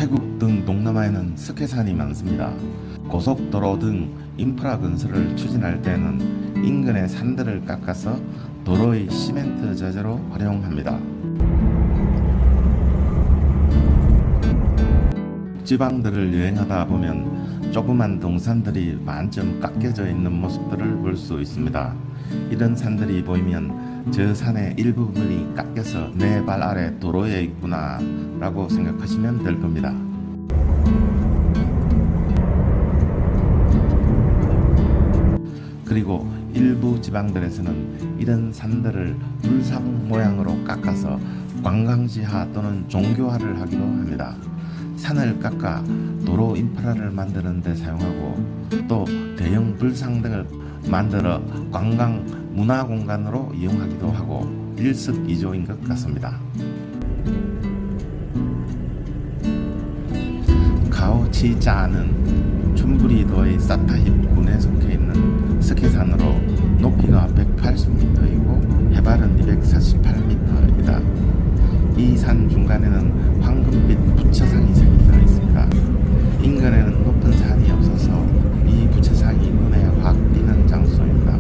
태국 등 동남아에는 스케산이 많습니다. 고속도로 등 인프라 건설을 추진할 때는 인근의 산들을 깎아서 도로의 시멘트 자재로 활용합니다. 지방들을 여행하다 보면 조그만 동산들이 만점 깎여져 있는 모습들을 볼 수 있습니다. 이런 산들이 보이면 저 산의 일부분이 깎여서 내 발 아래 도로에 있구나 라고 생각하시면 될 겁니다. 그리고 일부 지방들에서는 이런 산들을 불상 모양으로 깎아서 관광지화 또는 종교화를 하기도 합니다. 산을 깎아 도로 인프라를 만드는 데 사용하고 또 대형 불상 등을 만들어 관광 문화공간으로 이용하기도 하고 일석이조인 것 같습니다. 가오치자는 춘부리도의 사타힙 군에 속해 있는 스키산으로 높이가 180m이고 해발은 248m입니다. 이 산 중간에는 황금빛 부처상이 새겨져 있습니다. 인근에는 높은 산이 없어서 이 부처상이 눈에 확 띄는 장소입니다.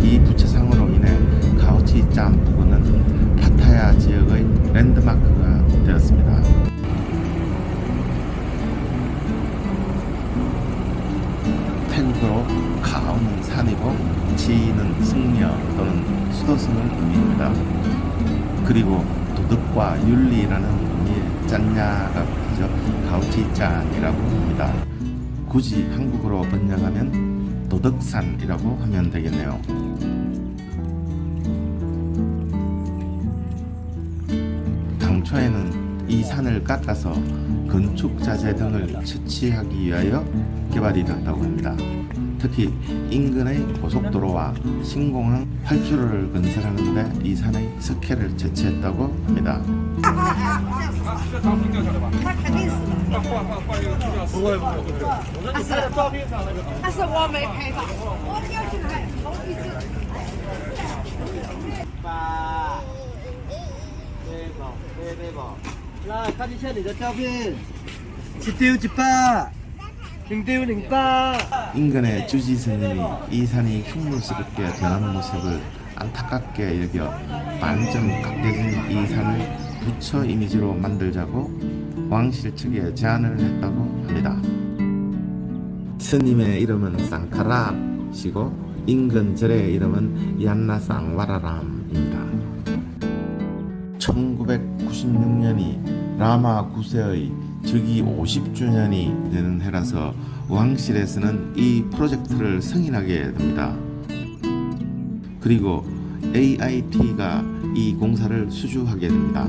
이 부처상으로 인해 가오치짬 부근은 파타야 지역의 랜드마크가 되었습니다. 태국어로 가오는 산이고 치는 승려 또는 수도승을 의미합니다. 그리고 도덕과 윤리라는 의미의 짠야가 붙이죠. 가오치짠이라고 합니다. 굳이 한국어로 번역하면 도덕산이라고 하면 되겠네요. 당초에는 이 산을 깎아서 건축자재 등을 채취하기 위하여 개발이 됐다고 합니다. 특히 인근의 고속도로와 신공항 8주로를 건설하는데 이 산의 석회를 채취했다고 합니다. 인근의 주지 스님이 이 산이 흉물스럽게 변하는 모습을 안타깝게 여겨 반점 깎여진 이 산을 부처 이미지로 만들자고 왕실 측에 제안을 했다고 합니다. 스님의 이름은 쌍카라시고 인근 절의 이름은 얀나쌍와라람입니다. 1996년이 라마 9세의 즉위 50주년이 되는 해라서 왕실에서는 이 프로젝트를 승인하게 됩니다. 그리고 AIT가 이 공사를 수주하게 됩니다.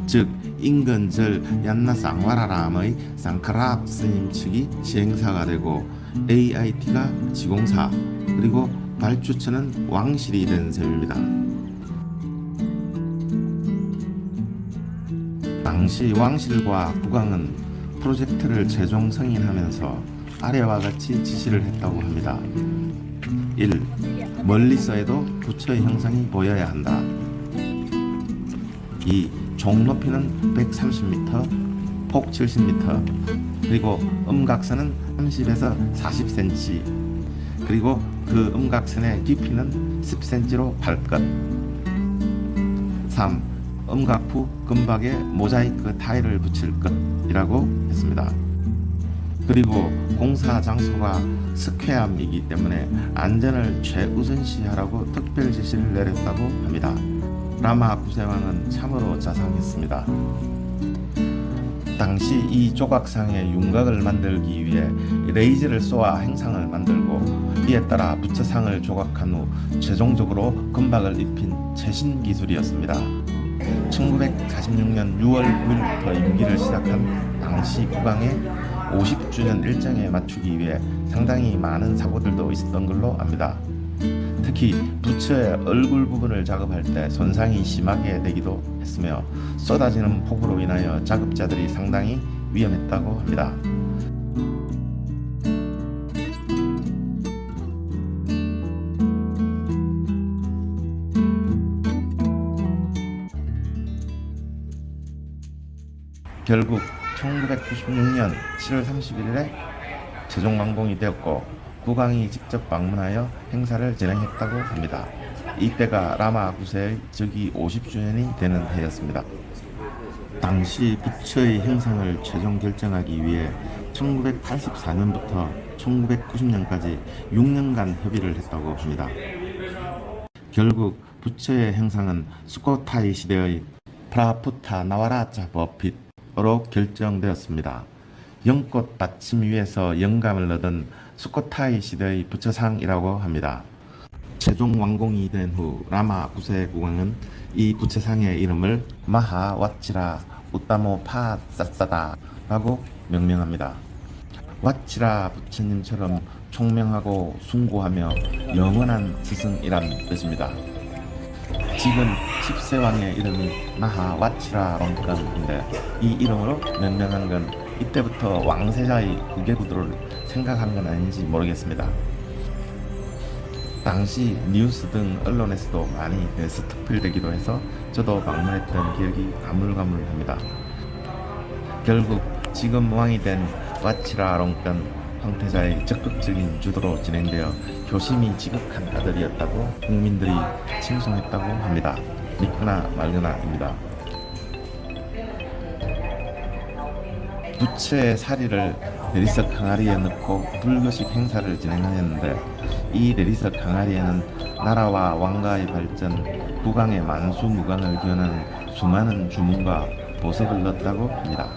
즉 인근 절 얀나쌍와라람의 쌍카랍 스님 측이 시행사가 되고 AIT가 지공사 그리고 발주처는 왕실이 된 셈입니다. 당시 왕실과 국왕은 프로젝트를 최종 승인하면서 아래와 같이 지시를 했다고 합니다. 1. 멀리서에도 부처의 형상이 보여야 한다. 2. 종 높이는 130m, 폭 70m, 그리고 음각선은 30에서 40cm, 그리고 그 음각선의 깊이는 10cm로 발 것. 3. 음각부 금박에 모자이크 타일을 붙일 것이라고 했습니다. 그리고 공사 장소가 스퀘암이기 때문에 안전을 최우선시하라고 특별 지시를 내렸다고 합니다. 라마 9세왕은 참으로 자상했습니다. 당시 이 조각상의 윤곽을 만들기 위해 레이저를 쏘아 행상을 만들고 이에 따라 부처상을 조각한 후 최종적으로 금박을 입힌 최신 기술이었습니다. 1946년 6월 9일부터 임기를 시작한 당시 국왕의 50주년 일정에 맞추기 위해 상당히 많은 사고들도 있었던 걸로 압니다. 특히 부처의 얼굴 부분을 작업할 때 손상이 심하게 되기도 했으며 쏟아지는 폭우로 인하여 작업자들이 상당히 위험했다고 합니다. 결국 1996년 7월 31일에 최종 완공이 되었고 국왕이 직접 방문하여 행사를 진행했다고 합니다. 이때가 라마 9세의 즉위 50주년이 되는 해였습니다. 당시 부처의 행상을 최종 결정하기 위해 1984년부터 1990년까지 6년간 협의를 했다고 합니다. 결국 부처의 행상은 수코타이 시대의 프라푸타 나와라자 버핏으로 결정되었습니다. 연꽃 받침 위에서 영감을 얻은 수코타이 시대의 부처상이라고 합니다. 최종 완공이 된 후 라마 9세 국왕은 이 부처상의 이름을 마하와치라 우타모 파사사다 라고 명명합니다. 와치라 부처님처럼 총명하고 숭고하며 영원한 스승이란 뜻입니다. 지금 10세 왕의 이름이 마하와치라 롱건인데 이 이름으로 명명한 건 이때부터 왕세자의 후계구도를 생각한 건 아닌지 모르겠습니다. 당시 뉴스 등 언론에서도 많이 스토필되기도 해서 저도 방문했던 기억이 가물가물합니다. 결국 지금 왕이 된 와치라 롱건 황태자의 적극적인 주도로 진행되어 교심이 지극한 아들이었다고 국민들이 칭송했다고 합니다. 믿거나 말거나입니다. 부처의 사리를 내리석 항아리에 넣고 불교식 행사를 진행하였는데 이 내리석 항아리에는 나라와 왕가의 발전, 국왕의 만수무강을 기원하는 수많은 주문과 보석을 넣었다고 합니다.